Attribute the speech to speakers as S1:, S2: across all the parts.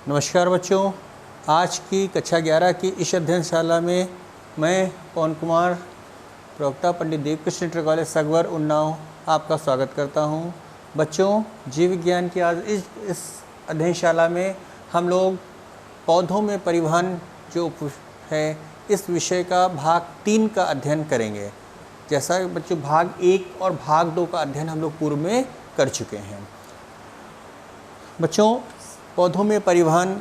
S1: नमस्कार बच्चों, आज की कक्षा 11 की इस अध्ययनशाला में मैं पवन कुमार, प्रवक्ता पंडित देवकृष्ण इंटर कॉलेज सगवर उन्नाव आपका स्वागत करता हूं। बच्चों, जीव विज्ञान की आज इस अध्ययनशाला में हम लोग पौधों में परिवहन जो है इस विषय का भाग 3 का अध्ययन करेंगे। जैसा बच्चों भाग 1 और भाग 2 का अध्ययन हम लोग पूर्व में कर चुके हैं। बच्चों, पौधों में परिवहन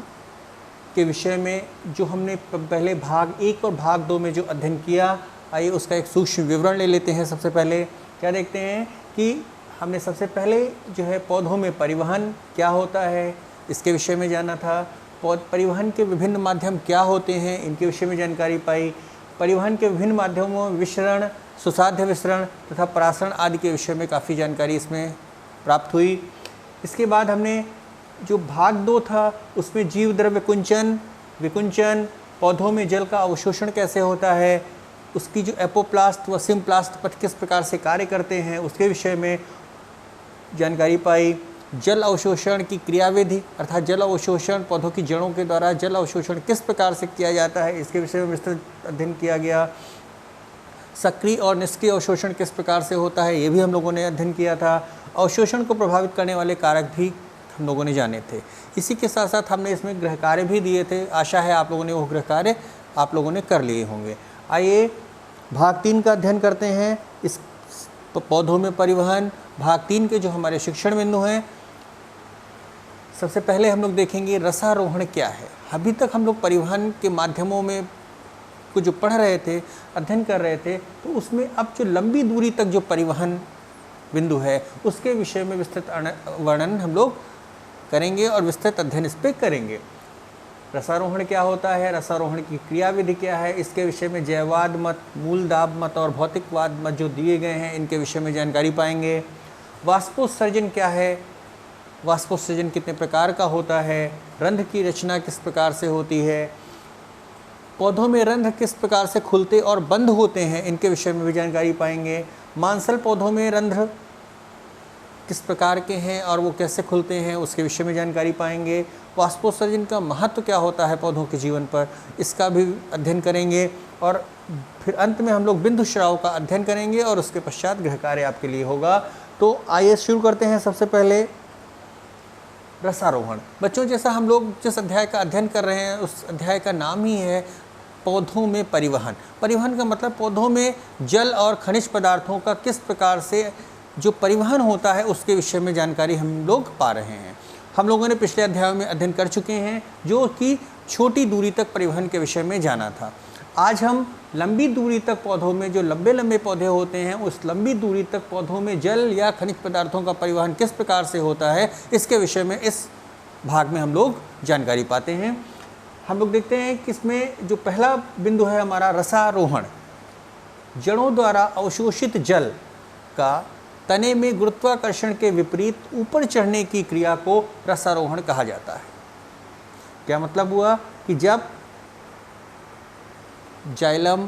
S1: के विषय में जो हमने पहले भाग 1 और भाग 2 में जो अध्ययन किया, आइए उसका एक सूक्ष्म विवरण ले लेते हैं। सबसे पहले क्या देखते हैं कि हमने सबसे पहले जो है पौधों में परिवहन क्या होता है इसके विषय में जाना था। परिवहन के विभिन्न माध्यम क्या होते हैं इनके विषय में जानकारी पाई। परिवहन के विभिन्न माध्यमों में विसरण, सुसाध्य विसरण तथा परासरण आदि के विषय में काफ़ी जानकारी इसमें प्राप्त हुई। इसके बाद हमने जो भाग 2 था उसमें जीव द्रव्य कुंचन, विकुंचन, पौधों में जल का अवशोषण कैसे होता है, उसकी जो एपोप्लास्ट व सिम्प्लास्ट पथ किस प्रकार से कार्य करते हैं उसके विषय में जानकारी पाई। जल अवशोषण की क्रियाविधि अर्थात जल अवशोषण, पौधों की जड़ों के द्वारा जल अवशोषण किस प्रकार से किया जाता है इसके विषय में विस्तृत अध्ययन किया गया। सक्रिय और निष्क्रिय अवशोषण किस प्रकार से होता है ये भी हम लोगों ने अध्ययन किया था। अवशोषण को प्रभावित करने वाले कारक भी हम लोगों ने जाने थे। इसी के साथ साथ हमने इसमें गृह कार्य भी दिए थे। आशा है आप लोगों ने वो गृह कार्य आप लोगों ने कर लिए होंगे। आइए भाग 3 का अध्ययन करते हैं। इस पौधों में परिवहन भाग 3 के जो हमारे शिक्षण बिंदु हैं, सबसे पहले हम लोग देखेंगे रसारोहण क्या है। अभी तक हम लोग परिवहन के माध्यमों में को जो पढ़ रहे थे, अध्ययन कर रहे थे, तो उसमें अब जो लंबी दूरी तक जो परिवहन बिंदु है उसके विषय में विस्तृत वर्णन हम लोग करेंगे और विस्तृत अध्ययन इस पर करेंगे। रसारोहण क्या होता है, रसारोहण की क्रियाविधि क्या है, इसके विषय में जैववाद मत, मूल दाब मत और भौतिकवाद मत जो दिए गए हैं इनके विषय में जानकारी पाएंगे। वाष्पोत्सर्जन क्या है, वाष्पोत्सर्जन कितने प्रकार का होता है, रंध्र की रचना किस प्रकार से होती है, पौधों में रंध्र किस प्रकार से खुलते और बंद होते हैं इनके विषय में भी जानकारी पाएंगे। मांसल पौधों में रंध्र किस प्रकार के हैं और वो कैसे खुलते हैं उसके विषय में जानकारी पाएंगे। वाष्पोत्सर्जन का महत्व क्या होता है पौधों के जीवन पर, इसका भी अध्ययन करेंगे। और फिर अंत में हम लोग बिंदु स्राव का अध्ययन करेंगे और उसके पश्चात गृह कार्य आपके लिए होगा। तो आइए शुरू करते हैं। सबसे पहले रसारोहण। बच्चों, जैसा हम लोग जिस अध्याय का अध्ययन कर रहे हैं उस अध्याय का नाम ही है पौधों में परिवहन। परिवहन का मतलब पौधों में जल और खनिज पदार्थों का किस प्रकार से जो परिवहन होता है उसके विषय में जानकारी हम लोग पा रहे हैं। हम लोगों ने पिछले अध्यायों में अध्ययन कर चुके हैं जो कि छोटी दूरी तक परिवहन के विषय में जाना था। आज हम लंबी दूरी तक पौधों में जो लंबे लंबे पौधे होते हैं उस लंबी दूरी तक पौधों में जल या खनिज पदार्थों का परिवहन किस प्रकार से होता है इसके विषय में इस भाग में हम लोग जानकारी पाते हैं। हम लोग देखते हैं कि इसमें जो पहला बिंदु है हमारा रसारोहण। जड़ों द्वारा अवशोषित जल का तने में गुरुत्वाकर्षण के विपरीत ऊपर चढ़ने की क्रिया को रसारोहण कहा जाता है। क्या मतलब हुआ कि जब जाइलम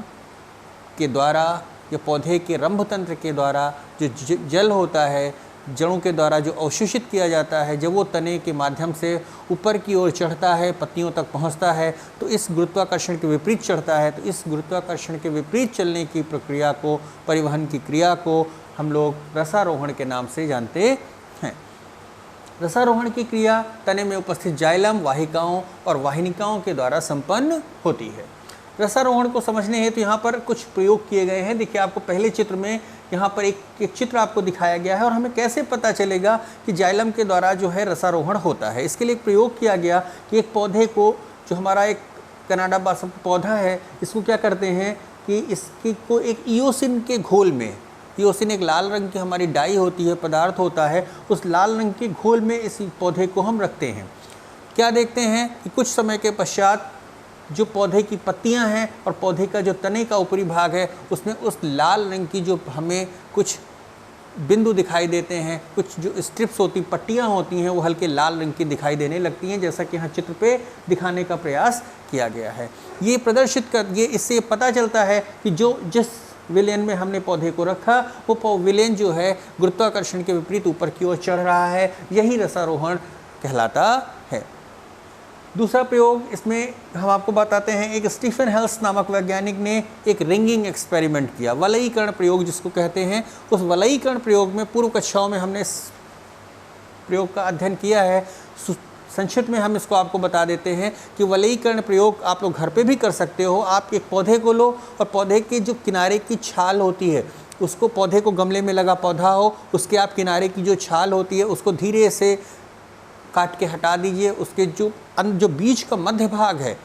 S1: के द्वारा या पौधे के रंभ तंत्र के द्वारा जो जल होता है जड़ों के द्वारा जो अवशोषित किया जाता है, जब वो तने के माध्यम से ऊपर की ओर चढ़ता है, पत्तियों तक पहुंचता है, तो इस गुरुत्वाकर्षण के विपरीत चढ़ता है। तो इस गुरुत्वाकर्षण के विपरीत चलने की प्रक्रिया को, परिवहन की क्रिया को हम लोग रसारोहण के नाम से जानते हैं। रसारोहण की क्रिया तने में उपस्थित जाइलम, वाहिकाओं और वाहिनिकाओं के द्वारा संपन्न होती है। रसारोहण को समझने हेतु यहाँ पर कुछ प्रयोग किए गए हैं। देखिए, आपको पहले चित्र में यहाँ पर एक चित्र आपको दिखाया गया है और हमें कैसे पता चलेगा कि जाइलम के द्वारा जो है रसारोहण होता है। इसके लिए एक प्रयोग किया गया कि एक पौधे को, जो हमारा एक कनाडा बासम पौधा है, इसको क्या करते हैं कि इसकी को एक इयोसिन के घोल में, इयोसिन एक लाल रंग की हमारी डाई होती है, पदार्थ होता है, उस लाल रंग के घोल में इस पौधे को हम रखते हैं। क्या देखते हैं कि कुछ समय के पश्चात जो पौधे की पत्तियां हैं और पौधे का जो तने का ऊपरी भाग है उसमें उस लाल रंग की जो हमें कुछ बिंदु दिखाई देते हैं, कुछ जो स्ट्रिप्स होती, पट्टियां होती हैं, वो हल्के लाल रंग की दिखाई देने लगती हैं, जैसा कि यहाँ चित्र पे दिखाने का प्रयास किया गया है। ये प्रदर्शित कर, ये इससे पता चलता है कि जो जिस विलेन में हमने पौधे को रखा वो विलेन जो है गुरुत्वाकर्षण के विपरीत ऊपर की ओर चढ़ रहा है, यही रसारोहण कहलाता है। दूसरा प्रयोग इसमें हम आपको बताते हैं, एक स्टीफन हेल्स नामक वैज्ञानिक ने एक रिंगिंग एक्सपेरिमेंट किया, वलयीकरण प्रयोग जिसको कहते हैं। उस वलयीकरण प्रयोग में पूर्व कक्षाओं में हमने इस प्रयोग का अध्ययन किया है। संक्षिप्त में हम इसको आपको बता देते हैं कि वलयीकरण प्रयोग आप लोग घर पे भी कर सकते हो। आप एक पौधे को लो और पौधे के जो किनारे की छाल होती है उसको, पौधे को गमले में लगा पौधा हो, उसके आप किनारे की जो छाल होती है उसको धीरे से काट के हटा दीजिए। उसके जो बीज का मध्य भाग है,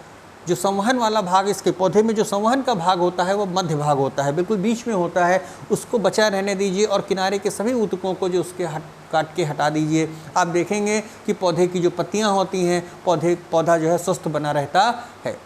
S1: जो संवहन वाला भाग, इसके पौधे में जो संवहन का भाग होता है वो मध्य भाग होता है, बिल्कुल बीच में होता है, उसको बचा रहने दीजिए और किनारे के सभी ऊतकों को जो उसके काट के हटा दीजिए। आप देखेंगे कि पौधे की जो पत्तियां होती हैं, पौधा जो है स्वस्थ बना रहता है।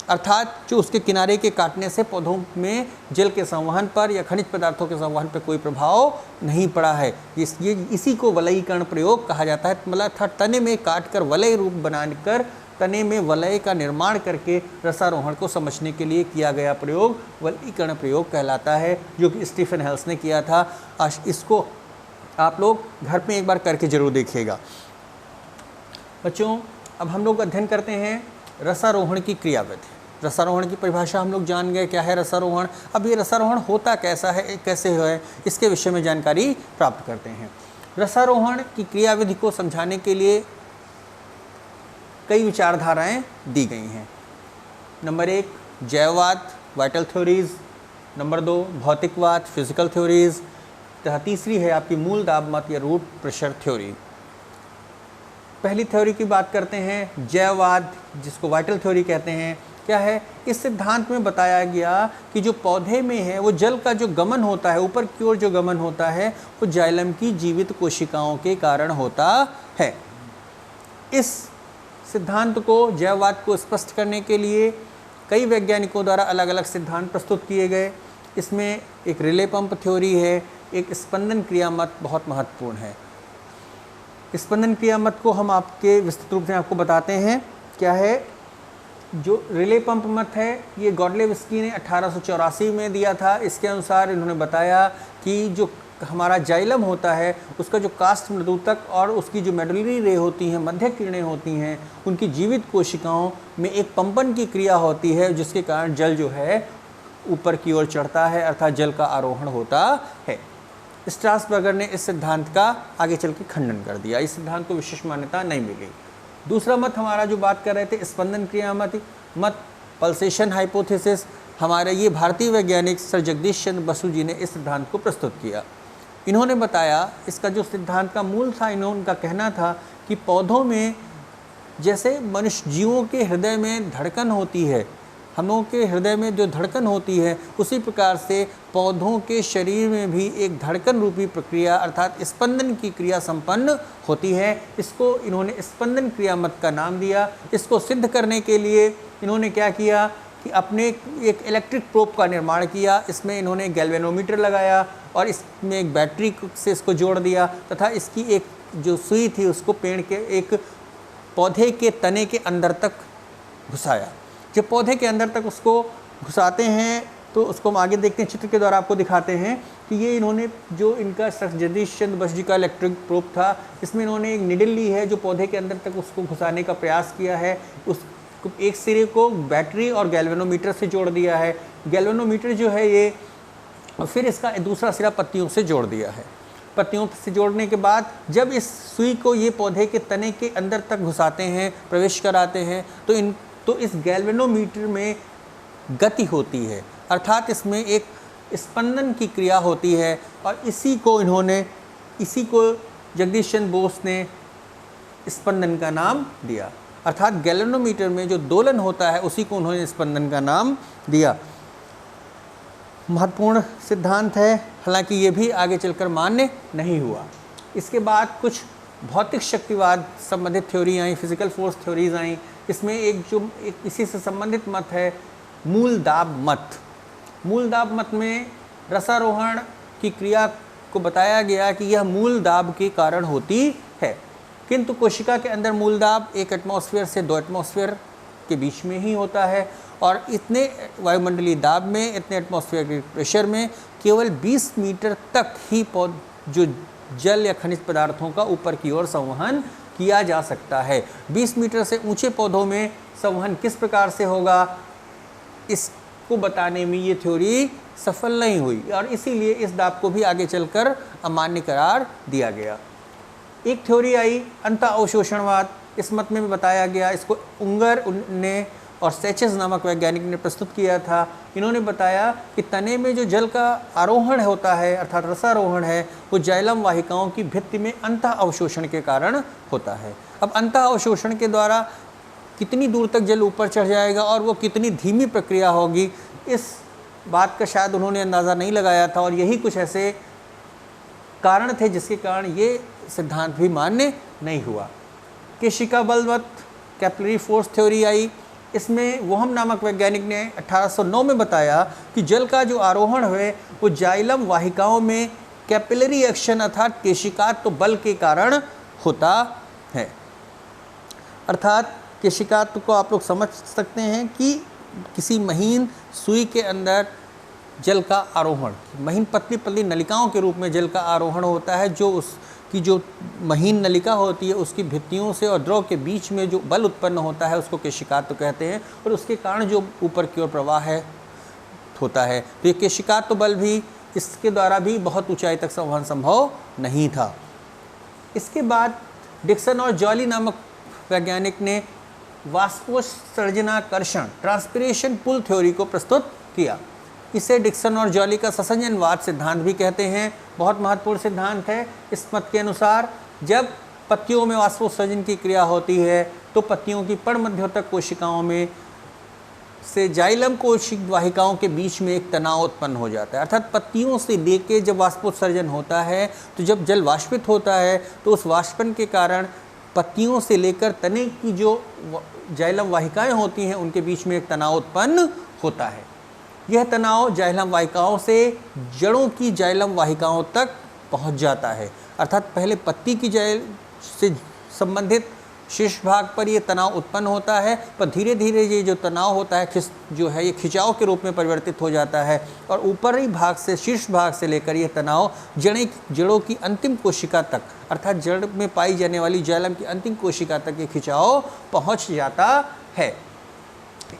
S1: अर्थात जो उसके किनारे के काटने से पौधों में जल के संवहन पर या खनिज पदार्थों के संवहन पर कोई प्रभाव नहीं पड़ा है। इसी को वलयीकरण प्रयोग कहा जाता है। मतलब अर्थात तने में काट कर वलय रूप बनाकर तने में वलय का निर्माण करके रसारोहण को समझने के लिए किया गया प्रयोग वलयीकरण प्रयोग कहलाता है, जो कि स्टीफन हेल्स ने किया था। इसको आप लोग घर में एक बार करके जरूर देखिएगा। बच्चों, अब हम लोग अध्ययन करते हैं रसारोहण की क्रियाविधि। रसारोहण की परिभाषा हम लोग जान गए, क्या है रसारोहण। अब ये रसारोहण होता कैसा है, कैसे है, इसके विषय में जानकारी प्राप्त करते हैं। रसारोहण की क्रियाविधि को समझाने के लिए कई विचारधाराएं दी गई हैं। नंबर 1 जैववाद, वाइटल थ्योरीज। नंबर 2 भौतिकवाद, फिजिकल थ्योरीज। तथा तीसरी है आपकी मूल दाब मत या रूट प्रेशर थ्योरी। पहली थ्योरी की बात करते हैं, जैववाद, जिसको वाइटल थ्योरी कहते हैं। क्या है? इस सिद्धांत में बताया गया कि जो पौधे में है वो जल का जो गमन होता है, ऊपर की ओर जो गमन होता है, वो जाइलम की जीवित कोशिकाओं के कारण होता है। इस सिद्धांत को, जैववाद को स्पष्ट करने के लिए कई वैज्ञानिकों द्वारा अलग अलग सिद्धांत प्रस्तुत किए गए। इसमें एक रिले पंप थ्योरी है, एक स्पंदन क्रिया मत बहुत महत्वपूर्ण है। स्पंदन क्रिया मत को हम आपके विस्तृत रूप से आपको बताते हैं। क्या है? जो रिले पंप मत है, ये गॉडलेवस्की ने 1884 में दिया था। इसके अनुसार इन्होंने बताया कि जो हमारा जाइलम होता है, उसका जो कास्ट मृदुतक और उसकी जो मेडुलरी रे होती हैं, मध्य किरणें होती हैं, उनकी जीवित कोशिकाओं में एक पंपन की क्रिया होती है, जिसके कारण जल जो है ऊपर की ओर चढ़ता है, अर्थात जल का आरोहण होता है। स्ट्रासबर्गर ने इस सिद्धांत का आगे चल के खंडन कर दिया। इस सिद्धांत को विशेष मान्यता नहीं मिली। दूसरा मत हमारा जो बात कर रहे थे, स्पंदन क्रिया मत पल्सेशन हाइपोथेसिस, हमारे ये भारतीय वैज्ञानिक सर जगदीश चंद्र बसु जी ने इस सिद्धांत को प्रस्तुत किया। इन्होंने बताया, इसका जो सिद्धांत का मूल था, उनका कहना था कि पौधों में जैसे मनुष्य जीवों के हृदय में धड़कन होती है, हम लोगों के हृदय में जो धड़कन होती है, उसी प्रकार से पौधों के शरीर में भी एक धड़कन रूपी प्रक्रिया अर्थात स्पंदन की क्रिया संपन्न होती है। इसको इन्होंने स्पंदन क्रिया मत का नाम दिया। इसको सिद्ध करने के लिए इन्होंने क्या किया कि अपने एक इलेक्ट्रिक प्रोब का निर्माण किया। इसमें इन्होंने गैल्वेनोमीटर लगाया और इसमें एक बैटरी से इसको जोड़ दिया तथा इसकी एक जो सुई थी उसको पेड़ के एक पौधे के तने के अंदर तक घुसाया। जब पौधे के अंदर तक उसको घुसाते हैं तो उसको हम आगे देखते हैं, चित्र के द्वारा आपको दिखाते हैं कि ये इन्होंने जो इनका सर जगदीश चंद्र बसु जी का इलेक्ट्रिक प्रोब था, इसमें इन्होंने एक निडल ली है जो पौधे के अंदर तक उसको घुसाने का प्रयास किया है। उस एक सिरे को बैटरी और गैल्वेनोमीटर से जोड़ दिया है। गैल्वेनोमीटर जो है ये, फिर इसका दूसरा सिरा पत्तियों से जोड़ दिया है। पत्तियों से जोड़ने के बाद जब इस सुई को ये पौधे के तने के अंदर तक घुसाते हैं, प्रवेश कराते हैं, तो इस गैल्वेनोमीटर में गति होती है, अर्थात इसमें एक स्पंदन की क्रिया होती है। और इसी को जगदीश चंद्र बोस ने स्पंदन का नाम दिया। अर्थात गैल्वेनोमीटर में जो दोलन होता है उसी को उन्होंने स्पंदन का नाम दिया। महत्वपूर्ण सिद्धांत है, हालांकि ये भी आगे चलकर मान्य नहीं हुआ। इसके बाद कुछ भौतिक शक्तिवाद संबंधित थ्योरी आई, फिजिकल फोर्स थ्योरीज आई। इसमें एक इसी से संबंधित मत है मूल दाब मत। मूल दाब मत में रसारोहण की क्रिया को बताया गया कि यह मूल दाब के कारण होती है, किंतु कोशिका के अंदर मूल दाब 1 एटमॉस्फेयर से 2 एटमॉस्फेयर के बीच में ही होता है और इतने वायुमंडलीय दाब में, इतने एटमॉस्फेयर प्रेशर में केवल 20 मीटर तक ही जो जल या खनिज पदार्थों का ऊपर की ओर संवहन किया जा सकता है। 20 मीटर से ऊंचे पौधों में संवहन किस प्रकार से होगा, इसको बताने में ये थ्योरी सफल नहीं हुई और इसीलिए इस दाब को भी आगे चलकर अमान्य करार दिया गया। एक थ्योरी आई अंत अवशोषणवाद। इस मत में भी बताया गया, इसको उंगर ने और सेचेस नामक वैज्ञानिक ने प्रस्तुत किया था। इन्होंने बताया कि तने में जो जल का आरोहण होता है अर्थात रसारोहण है, वो जाइलम वाहिकाओं की भित्ति में अंतः अवशोषण के कारण होता है। अब अंतः अवशोषण के द्वारा कितनी दूर तक जल ऊपर चढ़ जाएगा और वो कितनी धीमी प्रक्रिया होगी, इस बात का शायद उन्होंने अंदाज़ा नहीं लगाया था और यही कुछ ऐसे कारण थे जिसके कारण ये सिद्धांत भी मान्य नहीं हुआ। केशिका बलवत्त कैपिलरी फोर्स थ्योरी आई। इसमें वोहम नामक वैज्ञानिक ने 1809 में बताया कि जल का जो आरोहण है वो जाइलम वाहिकाओं में कैपिलरी एक्शन अर्थात केशिकात्व बल के कारण होता है। अर्थात केशिकात्व को आप लोग समझ सकते हैं कि किसी महीन सुई के अंदर जल का आरोहण, महीन पतली पतली नलिकाओं के रूप में जल का आरोहण होता है, जो उसकी जो महीन नलिका होती है उसकी भित्तियों से और द्रव के बीच में जो बल उत्पन्न होता है उसको केशिकात्व कहते हैं और उसके कारण जो ऊपर की ओर प्रवाह होता है। तो ये केशिकात्व बल भी, इसके द्वारा भी बहुत ऊंचाई तक संवहन संभव नहीं था। इसके बाद डिक्सन और जॉली नामक वैज्ञानिक ने वाष्पोत्सर्जनाकर्षण ट्रांसपिरेशन पुल थ्योरी को प्रस्तुत किया। इसे डिक्सन और जॉली का ससंजनवाद सिद्धांत भी कहते हैं। बहुत महत्वपूर्ण सिद्धांत है। इस मत के अनुसार जब पत्तियों में वाष्पोत्सर्जन की क्रिया होती है तो पत्तियों की पर्णमध्योतक कोशिकाओं में से जाइलम कोशिक वाहिकाओं के बीच में एक तनाव उत्पन्न हो जाता है। अर्थात पत्तियों से लेके जब वाष्पोत्सर्जन होता है तो जब जल वाष्पित होता है तो उस वाष्पन के कारण पत्तियों से लेकर तने की जो जाइलम वाहिकाएं होती हैं उनके बीच में एक तनाव उत्पन्न होता है। यह तनाव जाइलम वाहिकाओं से जड़ों की जाइलम वाहिकाओं तक पहुंच जाता है। अर्थात पहले पत्ती की जाइल से संबंधित शीर्ष भाग पर यह तनाव उत्पन्न होता है, पर धीरे धीरे ये जो तनाव होता है ये खिंचाव के रूप में परिवर्तित हो जाता है और ऊपरी भाग से, शीर्ष भाग से लेकर यह तनाव जड़ों की अंतिम कोशिका तक अर्थात जड़ में पाई जाने वाली जाइलम की अंतिम कोशिका तक ये खिंचाव पहुंच जाता है।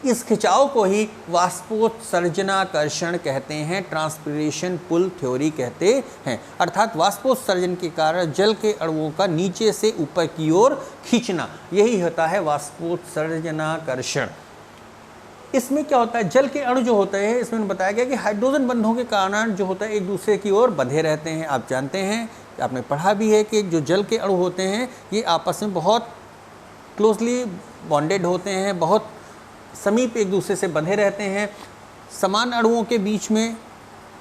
S1: इस खिंचाव को ही वाष्पोत्सर्जनाकर्षण कहते हैं, ट्रांसपिरेशन पुल थ्योरी कहते हैं। अर्थात वाष्पोत्सर्जन के कारण जल के अणुओं का नीचे से ऊपर की ओर खींचना, यही होता है वाष्पोत्सर्जनाकर्षण। इसमें क्या होता है, जल के अणु जो होते हैं, इसमें बताया गया कि हाइड्रोजन बंधों के कारण जो होता है एक दूसरे की ओर बंधे रहते हैं। आप जानते हैं, आपने पढ़ा भी है कि जो जल के अणु होते हैं ये आपस में बहुत क्लोजली बॉन्डेड होते हैं, बहुत समीप एक दूसरे से बंधे रहते हैं। समान अणुओं के बीच में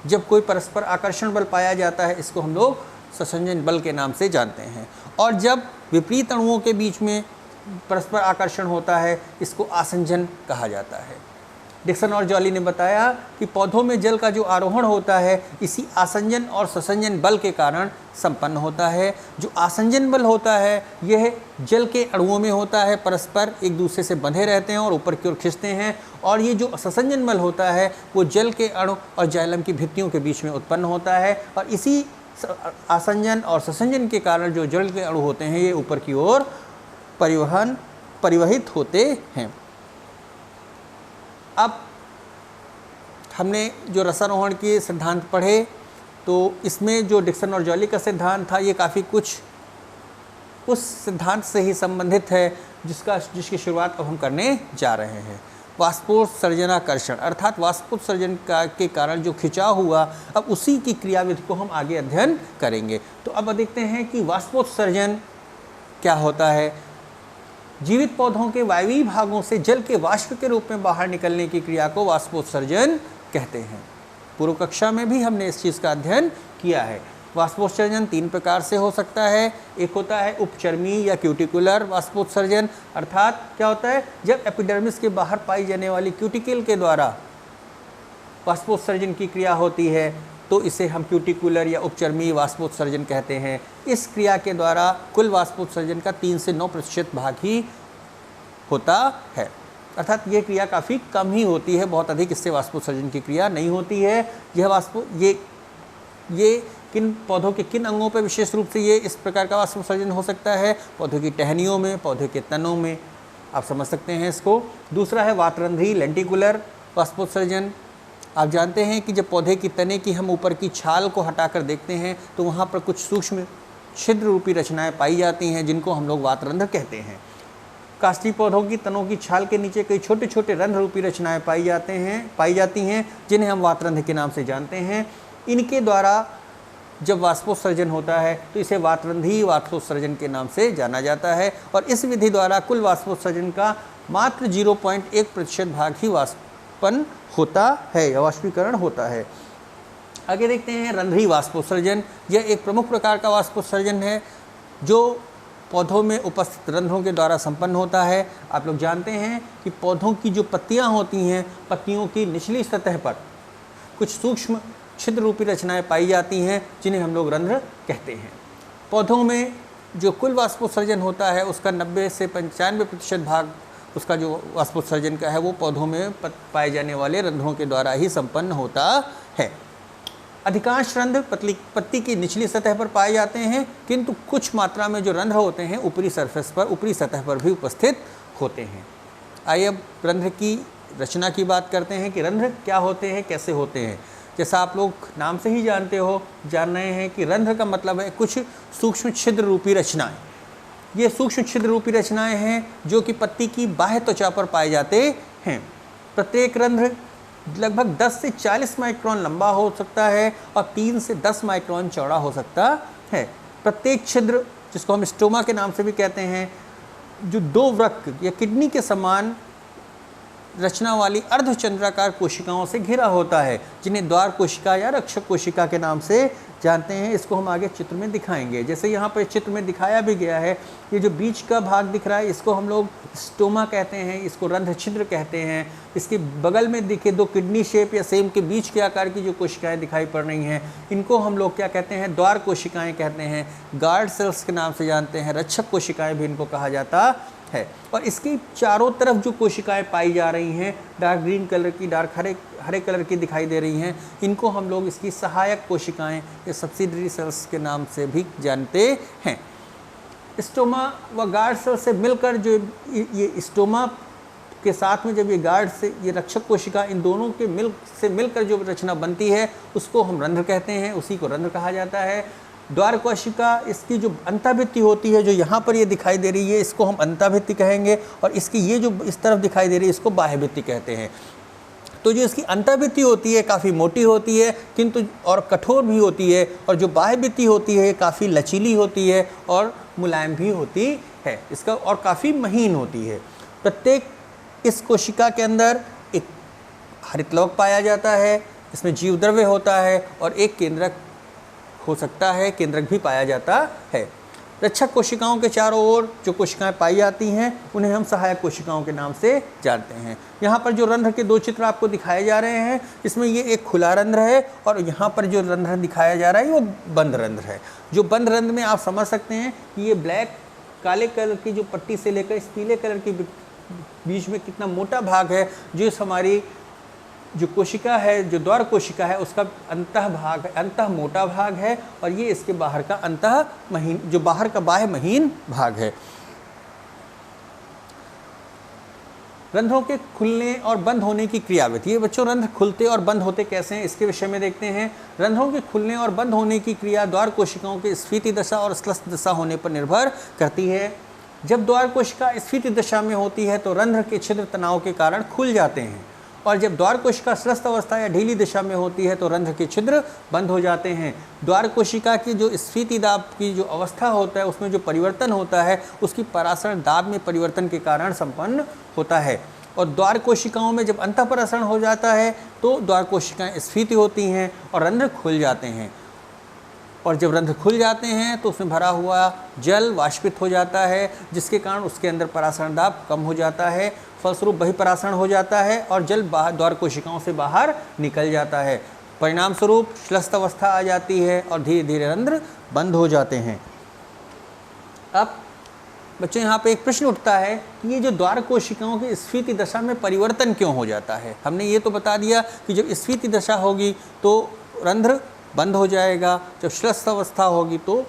S1: जब कोई परस्पर आकर्षण बल पाया जाता है इसको हम लोग ससंजन बल के नाम से जानते हैं, और जब विपरीत अणुओं के बीच में परस्पर आकर्षण होता है इसको आसंजन कहा जाता है। डिक्सन और जॉली ने बताया कि पौधों में जल का जो आरोहण होता है इसी आसंजन और ससंजन बल के कारण संपन्न होता है। जो आसंजन बल होता है यह जल के अणुओं में होता है, परस्पर एक दूसरे से बंधे रहते हैं और ऊपर की ओर खींचते हैं, और ये जो ससंजन बल होता है वो जल के अणु और जाइलम की भित्तियों के बीच में उत्पन्न होता है, और इसी आसंजन और ससंजन के कारण जो जल के अणु होते हैं ये ऊपर की ओर परिवहित होते हैं। अब हमने जो रसारोहण के सिद्धांत पढ़े तो इसमें जो डिक्सन और जॉली का सिद्धांत था ये काफ़ी कुछ उस सिद्धांत से ही संबंधित है जिसकी शुरुआत अब हम करने जा रहे हैं। वाष्पोत्सर्जनाकर्षण अर्थात वाष्पोत्सर्जन के कारण जो खिंचाव हुआ, अब उसी की क्रियाविधि को हम आगे अध्ययन करेंगे। तो अब देखते हैं कि वाष्पोत्सर्जन क्या होता है। जीवित पौधों के वायवीय भागों से जल के वाष्प के रूप में बाहर निकलने की क्रिया को वाष्पोत्सर्जन कहते हैं। पूर्व कक्षा में भी हमने इस चीज़ का अध्ययन किया है। वाष्पोत्सर्जन 3 प्रकार से हो सकता है। एक होता है उपचर्मी या क्यूटिकुलर वाष्पोत्सर्जन, अर्थात क्या होता है जब एपिडर्मिस के बाहर पाई जाने वाली क्यूटिकल के द्वारा वाष्पोत्सर्जन की क्रिया होती है तो इसे हम क्यूटिकुलर या उपचर्मी वाष्पोत्सर्जन कहते हैं। इस क्रिया के द्वारा कुल वाष्पोत्सर्जन का 3 से 9% भाग ही होता है, अर्थात ये क्रिया काफ़ी कम ही होती है, बहुत अधिक इससे वाष्पोत्सर्जन की क्रिया नहीं होती है। यह किन पौधों के किन अंगों पर विशेष रूप से ये इस प्रकार का वाष्पोत्सर्जन हो सकता है? पौधों की टहनियों में, पौधे के तनों में, आप समझ सकते हैं इसको। दूसरा है वातरंध्री लेंटिकुलर वाष्पोत्सर्जन। आप जानते हैं कि जब पौधे की तने की हम ऊपर की छाल को हटाकर देखते हैं तो वहाँ पर कुछ सूक्ष्म छिद्र रूपी रचनाएं पाई जाती हैं, जिनको हम लोग वातरंध्र कहते हैं। काष्ठी पौधों की तनों की छाल के नीचे कई छोटे छोटे रंध्र रूपी रचनाएं पाई जाती हैं, जिन्हें हम वातरंध्र के नाम से जानते हैं। इनके द्वारा जब वाष्पोत्सर्जन होता है तो इसे वातरंध्री वाष्पोत्सर्जन के नाम से जाना जाता है, और इस विधि द्वारा कुल वाष्पोत्सर्जन का मात्र 0.1% भाग ही वाष्पन होता है या वाष्पीकरण होता है। आगे देखते हैं रंध्री वाष्पोत्सर्जन। यह एक प्रमुख प्रकार का वाष्पोत्सर्जन है जो पौधों में उपस्थित रंध्रों के द्वारा संपन्न होता है। आप लोग जानते हैं कि पौधों की जो पत्तियां होती हैं, पत्तियों की निचली सतह पर कुछ सूक्ष्म छिद्र रूपी रचनाएं पाई जाती हैं, जिन्हें हम लोग रंध्र कहते हैं। पौधों में जो कुल वाष्पोत्सर्जन होता है उसका 90 से 95% भाग उसका जो वाष्पोत्सर्जन का है वो पौधों में पाए जाने वाले रंध्रों के द्वारा ही संपन्न होता है। अधिकांश रंध्र पत्ती की निचली सतह पर पाए जाते हैं, किंतु कुछ मात्रा में जो रंध्र होते हैं ऊपरी सतह पर भी उपस्थित होते हैं। आइए अब रंध्र की रचना की बात करते हैं कि रंध्र क्या होते हैं, कैसे होते हैं। जैसा आप लोग नाम से ही जान रहे हैं कि रंध्र का मतलब है कुछ सूक्ष्म छिद्र रूपी रचनाएं। ये सूक्ष्म छिद्र रूपी रचनाएं हैं जो कि पत्ती की बाह्य त्वचा पर पाए जाते हैं। प्रत्येक रंध्र लगभग 10 से 40 माइक्रोन लंबा हो सकता है और 3 से 10 माइक्रोन चौड़ा हो सकता है। प्रत्येक छिद्र, जिसको हम स्टोमा के नाम से भी कहते हैं, जो 2 वृक्क या किडनी के समान रचना वाली अर्धचंद्राकार कोशिकाओं से घिरा होता है, जिन्हें द्वार कोशिका या रक्षक कोशिका के नाम से जानते हैं। इसको हम आगे चित्र में दिखाएंगे। जैसे यहाँ पर चित्र में दिखाया भी गया है, ये जो बीच का भाग दिख रहा है इसको हम लोग स्टोमा कहते हैं, इसको रंध्र छिद्र कहते हैं। इसके बगल में दिखे 2 किडनी शेप या सेम के बीच के आकार की जो कोशिकाएं दिखाई पड़ रही हैं, इनको हम लोग क्या कहते हैं? द्वार कोशिकाएं कहते हैं। गार्ड सेल्स के नाम से जानते हैं। रक्षक कोशिकाएं भी इनको कहा जाता है। और इसकी चारों तरफ जो कोशिकाएं पाई जा रही हैं, डार्क ग्रीन कलर की, डार्क हरे कलर की दिखाई दे रही हैं, इनको हम लोग इसकी सहायक कोशिकाएं या सब्सिडरी सेल्स के नाम से भी जानते हैं। स्टोमा व गार्ड सेल से मिलकर जो ये स्टोमा के साथ में जब ये गार्ड से ये रक्षक कोशिका, इन दोनों के मिलकर जो रचना बनती है उसको हम रंध्र कहते हैं, उसी को रंध्र कहा जाता है। द्वार कोशिका, इसकी जो अंतःभित्ति होती है, जो यहाँ पर ये दिखाई दे रही है, इसको हम अंतःभित्ति कहेंगे, और इसकी ये जो इस तरफ दिखाई दे रही है इसको बाह्यभित्ति कहते हैं। तो जो इसकी अंतःभित्ति होती है काफ़ी मोटी होती है किंतु और कठोर भी होती है, और जो बाह्यभित्ति होती है काफ़ी लचीली होती है और मुलायम भी होती है इसका, और काफ़ी महीन होती है। प्रत्येक इस कोशिका के अंदर एक हरितलवक पाया जाता है, इसमें जीवद्रव्य होता है, और एक केंद्रक हो सकता है, केंद्रक भी पाया जाता है। रक्षक कोशिकाओं के चारों ओर जो कोशिकाएं पाई जाती हैं उन्हें हम सहायक कोशिकाओं के नाम से जानते हैं। यहाँ पर जो रंध्र के 2 चित्र आपको दिखाए जा रहे हैं, इसमें ये एक खुला रंध्र है और यहाँ पर जो रंध्र दिखाया जा रहा है वो बंद रंध्र है। जो बंद रंध्र में आप समझ सकते हैं कि ये ब्लैक काले कलर की जो पट्टी से लेकर इस पीले कलर के बीच में कितना मोटा भाग है, जो इस हमारी जो कोशिका है, जो द्वार कोशिका है, उसका अंतः मोटा भाग है, और ये इसके बाहर का अंतः महीन, जो बाहर का बाह्य महीन भाग है। रंध्रों के खुलने और बंद होने की क्रियाविधि। ये बच्चों, रंध्र खुलते और बंद होते कैसे हैं इसके विषय में देखते हैं। रंध्रों के खुलने और बंद होने की क्रिया द्वार कोशिकाओं के स्फीति दशा और स्लस्त दशा होने पर निर्भर करती है। जब द्वार कोशिका स्फीति दशा में होती है तो रंध्र के छिद्र तनाव के कारण खुल जाते हैं, और जब द्वार कोशिका स्वस्थ अवस्था या ढीली दिशा में होती है तो रंध्र के छिद्र बंद हो जाते हैं। द्वार कोशिका की जो स्फीति दाब की जो अवस्था होता है, उसमें जो परिवर्तन होता है, उसकी परासरण दाब में परिवर्तन के कारण संपन्न होता है। और द्वार कोशिकाओं में जब अंतःपरासरण हो जाता है तो द्वार कोशिकाएं स्फीति होती हैं और रंध्र खुल जाते हैं। और जब रंध्र खुल जाते हैं तो उसमें भरा हुआ जल वाष्पित हो जाता है, जिसके कारण उसके अंदर परासरण दाब कम हो जाता है, फलस्वरूप बहिपरासरण हो जाता है और जल द्वार कोशिकाओं से बाहर निकल जाता है। परिणाम स्वरूप श्लस्त अवस्था आ जाती है और धीरे धीरे रंध्र बंद हो जाते हैं। अब बच्चों, यहाँ पे एक प्रश्न उठता है कि ये जो द्वार कोशिकाओं की स्फीति दशा में परिवर्तन क्यों हो जाता है। हमने ये तो बता दिया कि जब स्फीति दशा होगी तो रंध्र बंद हो जाएगा। जब श्लथ अवस्था होगी तो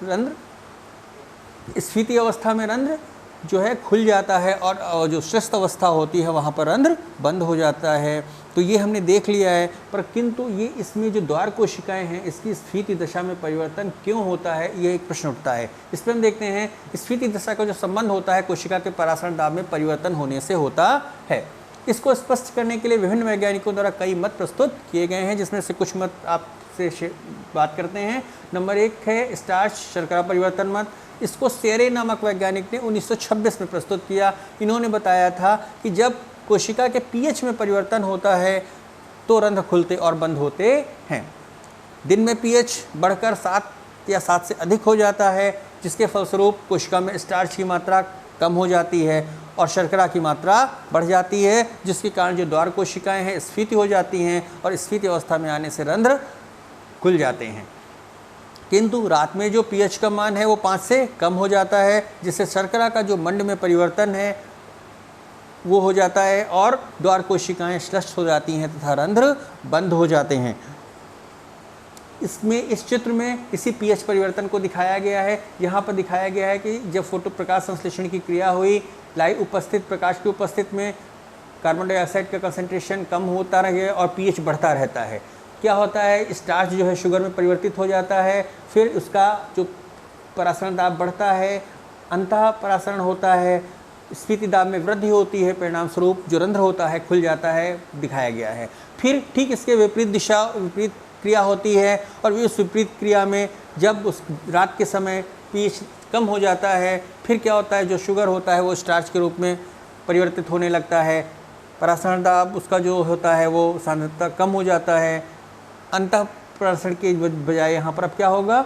S1: रंध्र, स्फीति अवस्था में रंध्र जो है खुल जाता है और जो श्लथ अवस्था होती है वहाँ पर रंध्र बंद हो जाता है। तो ये हमने देख लिया है, पर किंतु ये इसमें जो द्वार कोशिकाएं हैं इसकी स्फीति दशा में परिवर्तन क्यों होता है, ये एक प्रश्न उठता है। इस पर हम देखते हैं स्फीति दशा का जो संबंध होता है कोशिका के परासरण दाब में परिवर्तन होने से होता है। इसको स्पष्ट करने के लिए विभिन्न वैज्ञानिकों द्वारा कई मत प्रस्तुत किए गए हैं, जिसमें से कुछ मत आपसे बात करते हैं। नंबर 1 है स्टार्च शर्करा परिवर्तन मत। इसको सेरे नामक वैज्ञानिक ने 1926 में प्रस्तुत किया। इन्होंने बताया था कि जब कोशिका के पीएच में परिवर्तन होता है तो रंध्र खुलते और बंद होते हैं। दिन में पीएच बढ़कर 7 या 7 से अधिक हो जाता है, जिसके फलस्वरूप कोशिका में स्टार्च की मात्रा कम हो जाती है और शर्करा की मात्रा बढ़ जाती है, जिसके कारण जो द्वार कोशिकाएं हैं स्फीति हो जाती हैं और स्फीति अवस्था में आने से रंध्र खुल जाते हैं। किंतु रात में जो पीएच का मान है वो 5 से कम हो जाता है, जिससे शर्करा का जो मंड में परिवर्तन है वो हो जाता है और द्वार कोशिकाएं श्लथ हो जाती हैं तथा रंध्र बंद हो जाते हैं। इसमें इस चित्र में इसी पीएच परिवर्तन को दिखाया गया है। यहाँ पर दिखाया गया है कि जब फोटो प्रकाश संश्लेषण की क्रिया हुई, लाइव उपस्थित प्रकाश की उपस्थित में कार्बन डाइऑक्साइड का कंसंट्रेशन कम होता रहे और पीएच बढ़ता रहता है। क्या होता है, स्टार्च जो है शुगर में परिवर्तित हो जाता है, फिर उसका जो परासरण दाब बढ़ता है, अंतः परासरण होता है, स्फीति दाब में वृद्धि होती है, परिणाम स्वरूप जो रंध्र होता है खुल जाता है, दिखाया गया है। फिर ठीक इसके विपरीत क्रिया होती है और उस विपरीत क्रिया में जब उस रात के समय पीएच कम हो जाता है, फिर क्या होता है, जो शुगर होता है वो स्टार्च के रूप में परिवर्तित होने लगता है, परासरण दाब उसका जो होता है वो सांद्रता कम हो जाता है, अंतः परासरण के बजाय यहाँ पर अब क्या होगा,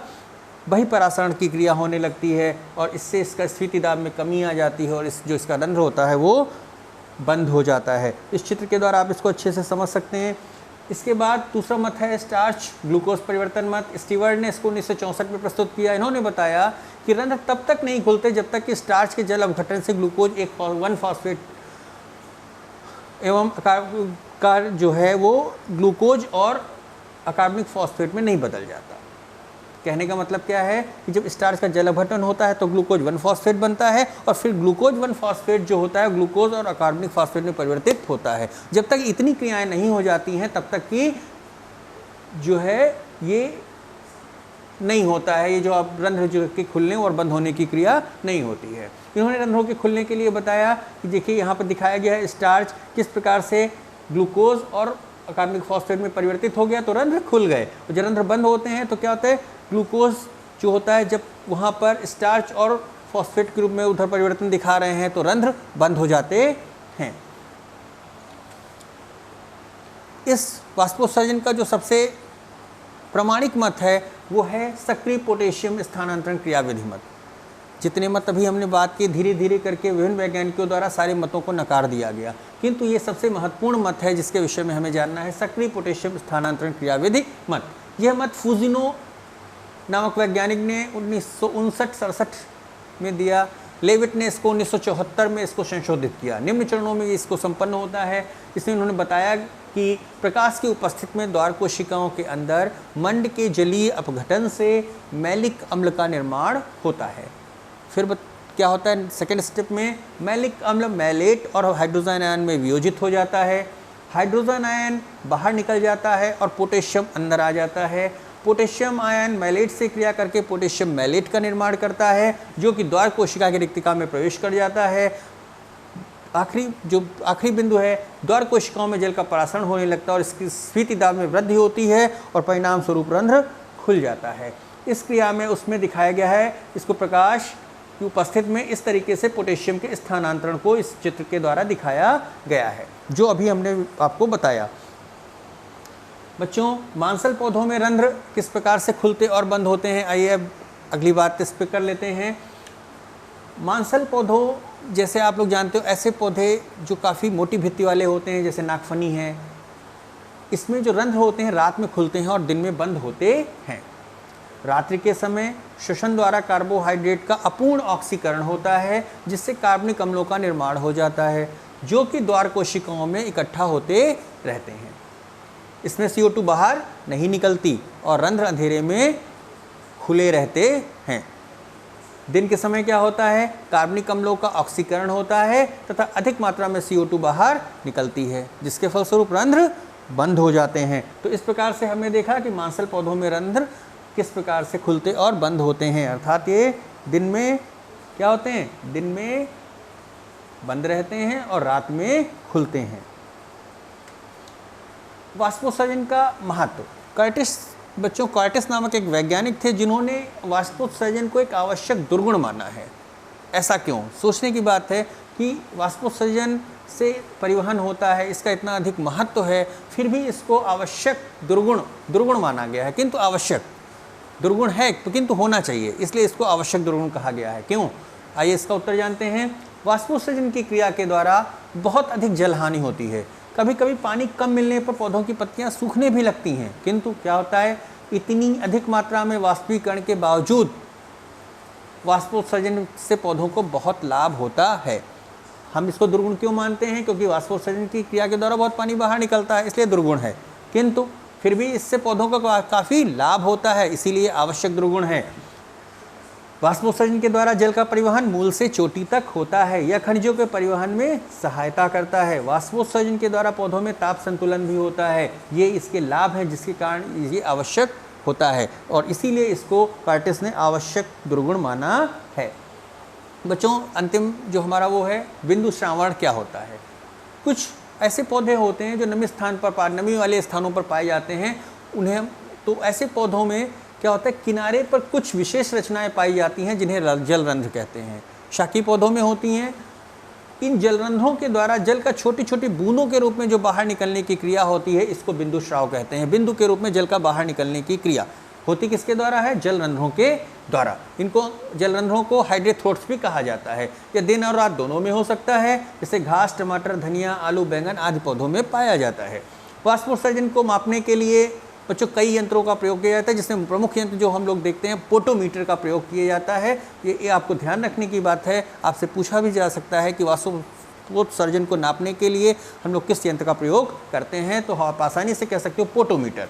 S1: वही परासरण की क्रिया होने लगती है और इससे इसका स्फीति दाब में कमी आ जाती है और जो इसका रंध्र होता है वो बंद हो जाता है। इस चित्र के द्वारा आप इसको अच्छे से समझ सकते हैं। इसके बाद दूसरा मत है स्टार्च ग्लूकोज परिवर्तन मत। स्टीवर्ड ने इसको 1964 में प्रस्तुत किया। इन्होंने बताया कि रंध्र तब तक नहीं खुलते जब तक कि स्टार्च के जल अपघटन से ग्लूकोज एक 1-फॉस्फेट एवं का जो है वो ग्लूकोज और अकार्बनिक फॉस्फेट में नहीं बदल जाता। कहने का मतलब क्या है कि जब स्टार्च का जल अपघटन होता है तो ग्लूकोज 1-फॉस्फेट बनता है और फिर ग्लूकोज 1-फॉस्फेट जो होता है ग्लूकोज और अकार्बनिक फॉस्फेट में परिवर्तित होता है। जब तक इतनी क्रियाएं नहीं हो जाती हैं तब तक कि जो है ये नहीं होता है, ये जो अब रंध्र जो के खुलने और बंद होने की क्रिया नहीं होती है। इन्होंने रंध्रों के खुलने के लिए बताया कि देखिए यहाँ पर दिखाया गया है स्टार्च किस प्रकार से ग्लूकोज और अकार्बनिक फॉस्फेट में परिवर्तित हो गया तो रंध्र खुल गए। और जब रंध्र बंद होते हैं तो क्या होता है, ग्लूकोज जो होता है जब वहाँ पर स्टार्च और फॉस्फेट के रूप में उधर परिवर्तन दिखा रहे हैं तो रंध्र बंद हो जाते हैं। इस वाष्पोत्सर्जन का जो सबसे प्रामाणिक मत है वो है सक्रिय पोटेशियम स्थानांतरण क्रियाविधि मत। जितने मत अभी हमने बात की, धीरे धीरे करके विभिन्न वैज्ञानिकों द्वारा सारे मतों को नकार दिया गया, किंतु ये सबसे महत्वपूर्ण मत है जिसके विषय में हमें जानना है, सक्रिय पोटेशियम स्थानांतरण क्रियाविधि मत। यह मत फूजिनो नामक वैज्ञानिक ने 1959-67 में दिया। लेविट ने इसको 1974 में इसको संशोधित किया। निम्न चरणों में इसको संपन्न होता है। इसमें उन्होंने बताया कि प्रकाश की उपस्थिति में द्वार कोशिकाओं के अंदर मंड के जलीय अपघटन से मैलिक अम्ल का निर्माण होता है। फिर क्या होता है, सेकेंड स्टेप में मैलिक अम्ल मैलेट और हाइड्रोजन आयन में वियोजित हो जाता है। हाइड्रोजन आयन बाहर निकल जाता है और पोटेशियम अंदर आ जाता है। पोटेशियम आयन मैलेट से क्रिया करके पोटेशियम मैलेट का निर्माण करता है, जो कि द्वार कोशिका की रिक्तिका में प्रवेश कर जाता है। आखिरी बिंदु है, द्वार कोशिकाओं में जल का परासरण होने लगता है और इसकी स्फीति दाब में वृद्धि होती है और परिणाम स्वरूप रंध्र खुल जाता है। इस क्रिया में उसमें दिखाया गया है, इसको प्रकाश की उपस्थिति में इस तरीके से पोटेशियम के स्थानांतरण को इस चित्र के द्वारा दिखाया गया है, जो अभी हमने आपको बताया। बच्चों, मांसल पौधों में रंध्र किस प्रकार से खुलते और बंद होते हैं, आइए अब अगली बात इस पर कर लेते हैं। मांसल पौधों जैसे आप लोग जानते हो, ऐसे पौधे जो काफ़ी मोटी भित्ति वाले होते हैं, जैसे नागफनी है, इसमें जो रंध्र होते हैं रात में खुलते हैं और दिन में बंद होते हैं। रात्रि के समय श्वसन द्वारा कार्बोहाइड्रेट का अपूर्ण ऑक्सीकरण होता है, जिससे कार्बनिक अम्लों का निर्माण हो जाता है, जो कि द्वार कोशिकाओं में इकट्ठा होते रहते हैं। इसमें CO2 बाहर नहीं निकलती और रंध्र अंधेरे में खुले रहते हैं। दिन के समय क्या होता है, कार्बनिक अम्लों का ऑक्सीकरण होता है तथा अधिक मात्रा में CO2 बाहर निकलती है, जिसके फलस्वरूप रंध्र बंद हो जाते हैं। तो इस प्रकार से हमने देखा कि मांसल पौधों में रंध्र किस प्रकार से खुलते और बंद होते हैं, अर्थात ये दिन में क्या होते हैं, दिन में बंद रहते हैं और रात में खुलते हैं। वाष्पोत्सर्जन का महत्व। कर्टिस, बच्चों कर्टिस नामक एक वैज्ञानिक थे जिन्होंने वाष्पोत्सर्जन को एक आवश्यक दुर्गुण माना है। ऐसा क्यों? सोचने की बात है कि वाष्पोत्सर्जन से परिवहन होता है, इसका इतना अधिक महत्व है, फिर भी इसको आवश्यक दुर्गुण माना गया है। किंतु आवश्यक दुर्गुण है तो किंतु होना चाहिए, इसलिए इसको आवश्यक दुर्गुण कहा गया है। क्यों? आइए इसका उत्तर जानते हैं। वाष्पोत्सर्जन की क्रिया के द्वारा बहुत अधिक जल हानि होती है। कभी कभी पानी कम मिलने पर पौधों की पत्तियां सूखने भी लगती हैं, किंतु क्या होता है, इतनी अधिक मात्रा में वाष्पीकरण के बावजूद वाष्पोत्सर्जन से पौधों को बहुत लाभ होता है। हम इसको दुर्गुण क्यों मानते हैं? क्योंकि वाष्पोत्सर्जन की क्रिया के द्वारा बहुत पानी बाहर निकलता है, इसलिए दुर्गुण है। किंतु फिर भी इससे पौधों को काफ़ी लाभ होता है, इसीलिए आवश्यक दुर्गुण है। वाष्पोत्सर्जन के द्वारा जल का परिवहन मूल से चोटी तक होता है। यह खनिजों के परिवहन में सहायता करता है। वाष्पोत्सर्जन के द्वारा पौधों में ताप संतुलन भी होता है। ये इसके लाभ हैं, जिसके कारण ये आवश्यक होता है और इसीलिए इसको कर्टिस ने आवश्यक दुर्गुण माना है। बच्चों, अंतिम जो हमारा वो है, बिंदु श्रावण क्या होता है। कुछ ऐसे पौधे होते हैं जो नमी वाले स्थानों पर पाए जाते हैं, उन्हें तो ऐसे पौधों में क्या होता है, किनारे पर कुछ विशेष रचनाएं पाई जाती हैं जिन्हें जलरंध्र कहते हैं। शाकी पौधों में होती हैं। इन जलरंध्रों के द्वारा जल का छोटी छोटी बूंदों के रूप में जो बाहर निकलने की क्रिया होती है, इसको बिंदु स्राव कहते हैं। बिंदु के रूप में जल का बाहर निकलने की क्रिया होती किसके द्वारा है? जलरंध्रों के द्वारा। इनको जलरंध्रों को हाइड्रोथ्रोट्स भी कहा जाता है। यह दिन और रात दोनों में हो सकता है, जैसे घास, टमाटर, धनिया, आलू, बैंगन आदि पौधों में पाया जाता है। वाष्पोत्सर्जन को मापने के लिए बच्चों कई यंत्रों का प्रयोग किया जाता है, जिसमें प्रमुख यंत्र जो हम लोग देखते हैं, पोटोमीटर का प्रयोग किया जाता है। ये आपको ध्यान रखने की बात है। आपसे पूछा भी जा सकता है कि वाष्पोत्सर्जन को नापने के लिए हम लोग किस यंत्र का प्रयोग करते हैं, तो आप आसानी से कह सकते हो पोटोमीटर।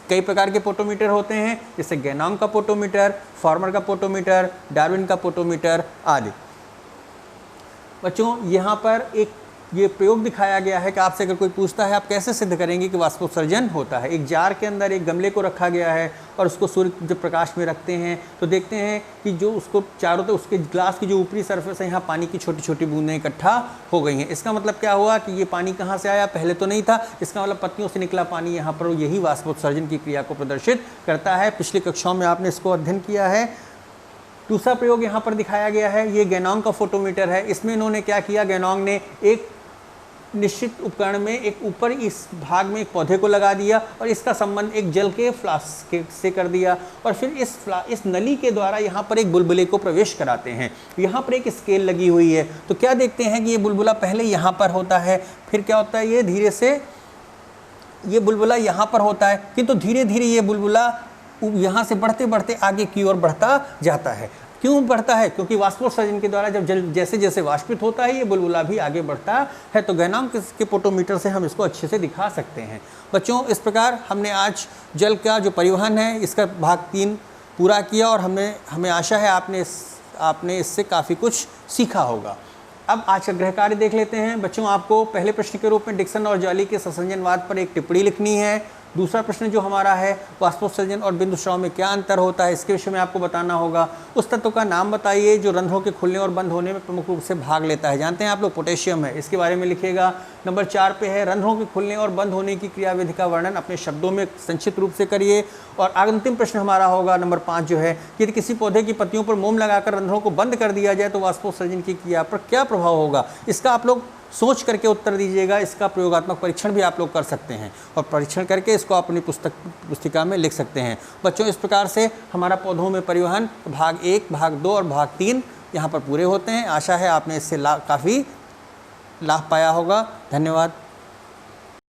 S1: कई प्रकार के पोटोमीटर होते हैं, जैसे गैनोंग का पोटोमीटर, फॉर्मर का पोटोमीटर, डार्विन का पोटोमीटर आदि। बच्चों, यहाँ पर एक ये प्रयोग दिखाया गया है कि आपसे अगर कोई पूछता है आप कैसे सिद्ध करेंगे कि वाष्पोत्सर्जन होता है। एक जार के अंदर एक गमले को रखा गया है और उसको सूर्य जब प्रकाश में रखते हैं तो देखते हैं कि जो उसको चारों तरफ उसके ग्लास की जो ऊपरी सरफेस है, यहाँ पानी की छोटी छोटी बूंदें इकट्ठा हो गई हैं। इसका मतलब क्या हुआ कि ये पानी कहाँ से आया? पहले तो नहीं था। इसका मतलब पत्तियों से निकला पानी यहाँ पर, यही वाष्पोत्सर्जन की क्रिया को प्रदर्शित करता है। पिछली कक्षाओं में आपने इसको अध्ययन किया है। दूसरा प्रयोग यहाँ पर दिखाया गया है, ये गैनोंग का फोटोमीटर है। इसमें इन्होंने क्या किया, गैनोंग ने एक निश्चित उपकरण में एक ऊपर इस भाग में एक पौधे को लगा दिया और इसका संबंध एक जल के फ्लास्क से कर दिया और फिर इस नली के द्वारा यहाँ पर एक बुलबुले को प्रवेश कराते हैं। यहाँ पर एक स्केल लगी हुई है, तो क्या देखते हैं कि ये बुलबुला पहले यहाँ पर होता है, फिर क्या होता है, ये धीरे से ये बुलबुला यहाँ पर होता है, किंतु धीरे धीरे ये बुलबुला यहाँ से बढ़ते बढ़ते आगे की ओर बढ़ता जाता है। क्यों बढ़ता है? क्योंकि वाष्पोत्सर्जन के द्वारा जब जल जैसे जैसे वाष्पित होता है, ये बुलबुला भी आगे बढ़ता है। तो गैनोंग के पोटोमीटर से हम इसको अच्छे से दिखा सकते हैं। बच्चों, इस प्रकार हमने आज जल का जो परिवहन है इसका भाग 3 पूरा किया और हमें आशा है आपने इससे काफ़ी कुछ सीखा होगा। अब आज का गृह कार्य देख लेते हैं। बच्चों, आपको पहले प्रश्न के रूप में डिक्सन और जॉली के ससंजनवाद पर एक टिप्पणी लिखनी है। दूसरा प्रश्न जो हमारा है, वाष्पोत्सर्जन और बिंदु स्राव में क्या अंतर होता है, इसके विषय में आपको बताना होगा। उस तत्व का नाम बताइए जो रंध्रों के खुलने और बंद होने में प्रमुख रूप से भाग लेता है। जानते हैं आप लोग, पोटेशियम है, इसके बारे में लिखिएगा। नंबर 4 पे है, रंध्रों के खुलने और बंद होने की क्रियाविधि का वर्णन अपने शब्दों में संक्षिप्त रूप से करिए। और अंतिम प्रश्न हमारा होगा नंबर 5 जो है, यदि किसी पौधे की पत्तियों पर मोम लगाकर रंध्रों को बंद कर दिया जाए तो वाष्पोत्सर्जन की क्रिया पर क्या प्रभाव होगा। इसका आप लोग सोच करके उत्तर दीजिएगा। इसका प्रयोगात्मक परीक्षण भी आप लोग कर सकते हैं और परीक्षण करके इसको अपनी पुस्तिका में लिख सकते हैं। बच्चों, इस प्रकार से हमारा पौधों में परिवहन भाग 1, भाग 2 और भाग 3 यहाँ पर पूरे होते हैं। आशा है आपने इससे काफ़ी लाभ पाया होगा। धन्यवाद।